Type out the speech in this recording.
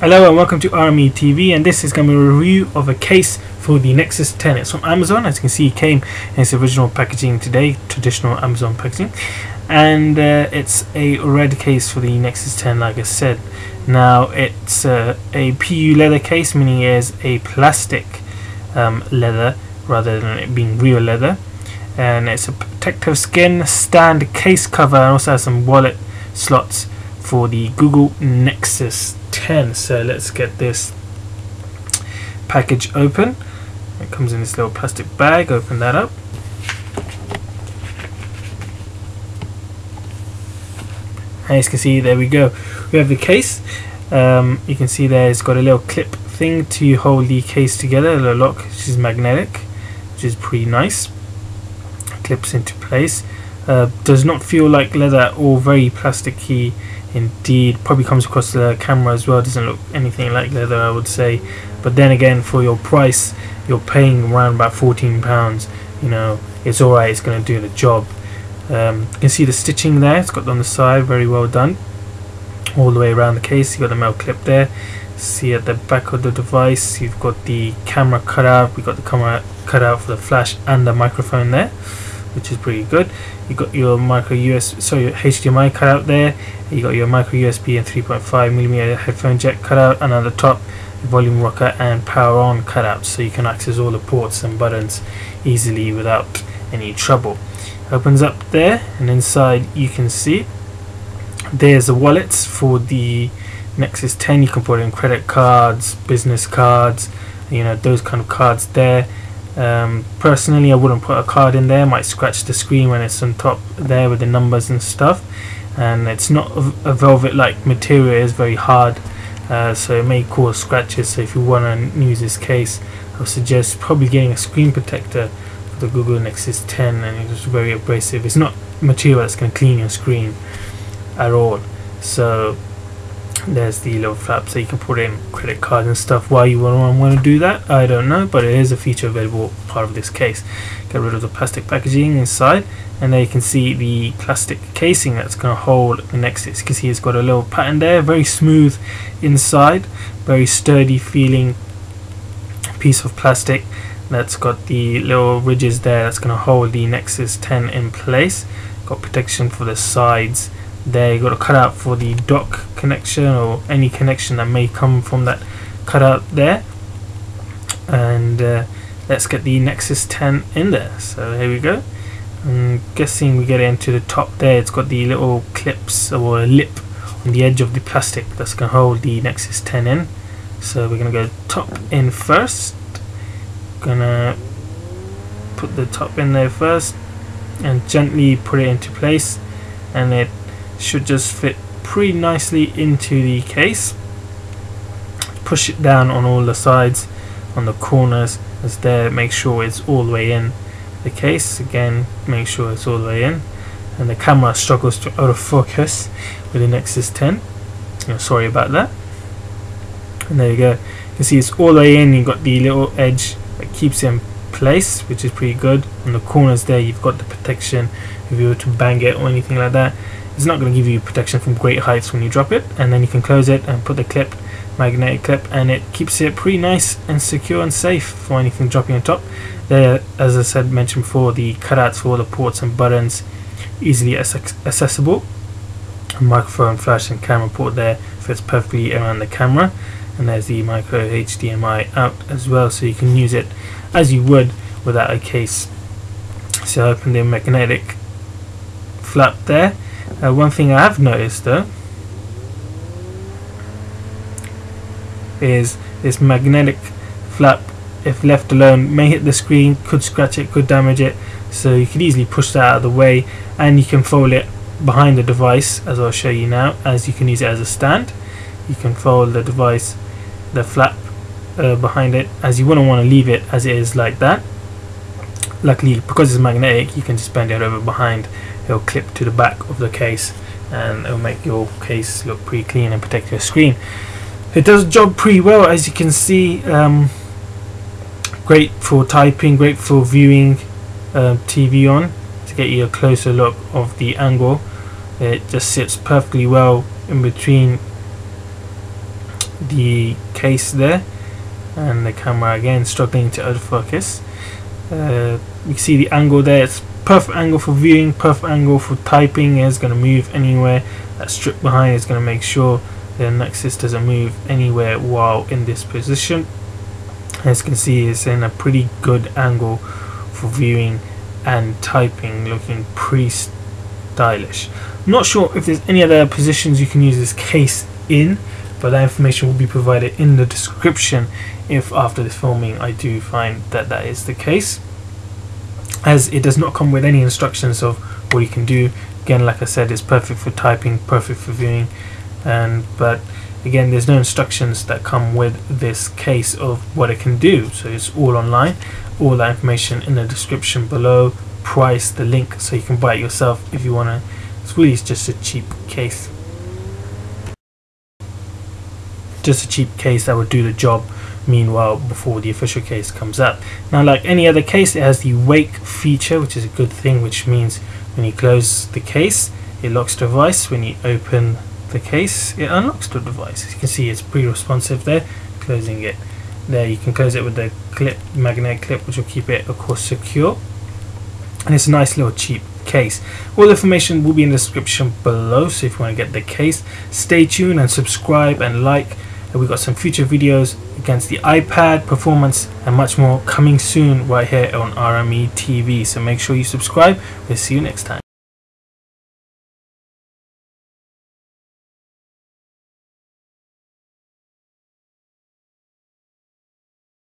Hello and welcome to RME TV, and this is going to be a review of a case for the Nexus 10. It's from Amazon. As you can see, it came in its original packaging today, traditional Amazon packaging, and it's a red case for the Nexus 10, like I said. Now it's a PU leather case, meaning it is a plastic leather rather than it being real leather, and it's a protective skin stand case cover, and also has some wallet slots for the Google Nexus 10. So let's get this package open. It comes in this little plastic bag. Open that up. As you can see, there we go. We have the case. You can see there it's got a little clip thing to hold the case together, a little lock, which is magnetic, which is pretty nice. Clips into place. Does not feel like leather or very plasticky indeed. Probably comes across the camera as well, doesn't look anything like leather, I would say. But then again, for your price, you're paying around about £14. You know, it's alright, it's going to do the job. You can see the stitching there, it's got on the side, very well done. All the way around the case, you've got the metal clip there. See at the back of the device, you've got the camera cut out. We've got the camera cut out for the flash and the microphone there, which is pretty good. You got your your HDMI cut out there. You got your micro USB and 3.5mm headphone jack cut out, and on the top, volume rocker and power on cut out, so you can access all the ports and buttons easily without any trouble. Opens up there, and inside you can see there's the wallets for the Nexus 10. You can put in credit cards, business cards, you know, those kind of cards there. Personally, I wouldn't put a card in there. Might scratch the screen when it's on top there with the numbers and stuff. And it's not a velvet like material, it is very hard, so it may cause scratches. So if you want to use this case, I would suggest probably getting a screen protector for the Google Nexus 10, and it's very abrasive. It's not material that's going to clean your screen at all. So there's the little flap, so you can put in credit cards and stuff. Why you want to do that, I don't know, but it is a feature available part of this case. Get rid of the plastic packaging inside, and there you can see the plastic casing that's going to hold the Nexus. You can see it's got a little pattern there, very smooth inside, very sturdy feeling piece of plastic that's got the little ridges there that's going to hold the Nexus 10 in place. Got protection for the sides there. You got a cutout for the dock connection or any connection that may come from that cutout there. And let's get the Nexus 10 in there. So here we go. I'm guessing we get it into the top there. It's got the little clips or a lip on the edge of the plastic that's going to hold the Nexus 10 in. So we're going to go top in first. Gonna put the top in there first and gently put it into place, and it should just fit pretty nicely into the case. Push it down on all the sides, on the corners as there, make sure it's all the way in the case. Again, make sure it's all the way in, and the camera struggles to autofocus with the Nexus 10. Sorry about that. And there you go, you can see it's all the way in. You've got the little edge that keeps it in place, which is pretty good. On the corners there, you've got the protection if you were to bang it or anything like that. It's not going to give you protection from great heights when you drop it. And then you can close it and put the clip, magnetic clip, and it keeps it pretty nice and secure and safe for anything dropping on top. There, as I mentioned before, the cutouts for all the ports and buttons, easily accessible. A microphone, flash and camera port there fits perfectly around the camera. And there's the micro HDMI out as well, so you can use it as you would without a case. So open the magnetic flap there. One thing I have noticed though is this magnetic flap, if left alone, may hit the screen, could scratch it, could damage it. So you could easily push that out of the way, and you can fold it behind the device, as I'll show you now, as you can use it as a stand. You can fold the device, the flap behind it, as you wouldn't want to leave it as it is like that. Luckily, because it's magnetic, you can just bend it over behind. It'll clip to the back of the case, and it'll make your case look pretty clean and protect your screen. It does the job pretty well, as you can see. Great for typing, great for viewing TV on, to get you a closer look of the angle. It just sits perfectly well in between the case there, and the camera again struggling to autofocus. You see the angle there, it's perfect angle for viewing, perfect angle for typing. It's going to move anywhere. That strip behind is going to make sure the Nexus doesn't move anywhere while in this position. As you can see, it's in a pretty good angle for viewing and typing, looking pretty stylish. I'm not sure if there's any other positions you can use this case in, but that information will be provided in the description if after this filming I do find that that is the case, as it does not come with any instructions of what you can do. Again, like I said, it's perfect for typing, perfect for viewing, but again, there's no instructions that come with this case of what it can do, so it's all online. All that information in the description below, price, the link, so you can buy it yourself if you want to. It's really just a cheap case, that would do the job meanwhile before the official case comes up. Now, like any other case, it has the wake feature, which is a good thing, which means when you close the case it locks the device. When you open the case it unlocks the device. As you can see, it's pretty responsive there. Closing it there, you can close it with the clip, magnetic clip, which will keep it of course secure, and it's a nice little cheap case. All the information will be in the description below, so if you want to get the case, stay tuned and subscribe and like. And we've got some future videos against the iPad performance and much more coming soon right here on RME TV, so make sure you subscribe. We'll see you next time.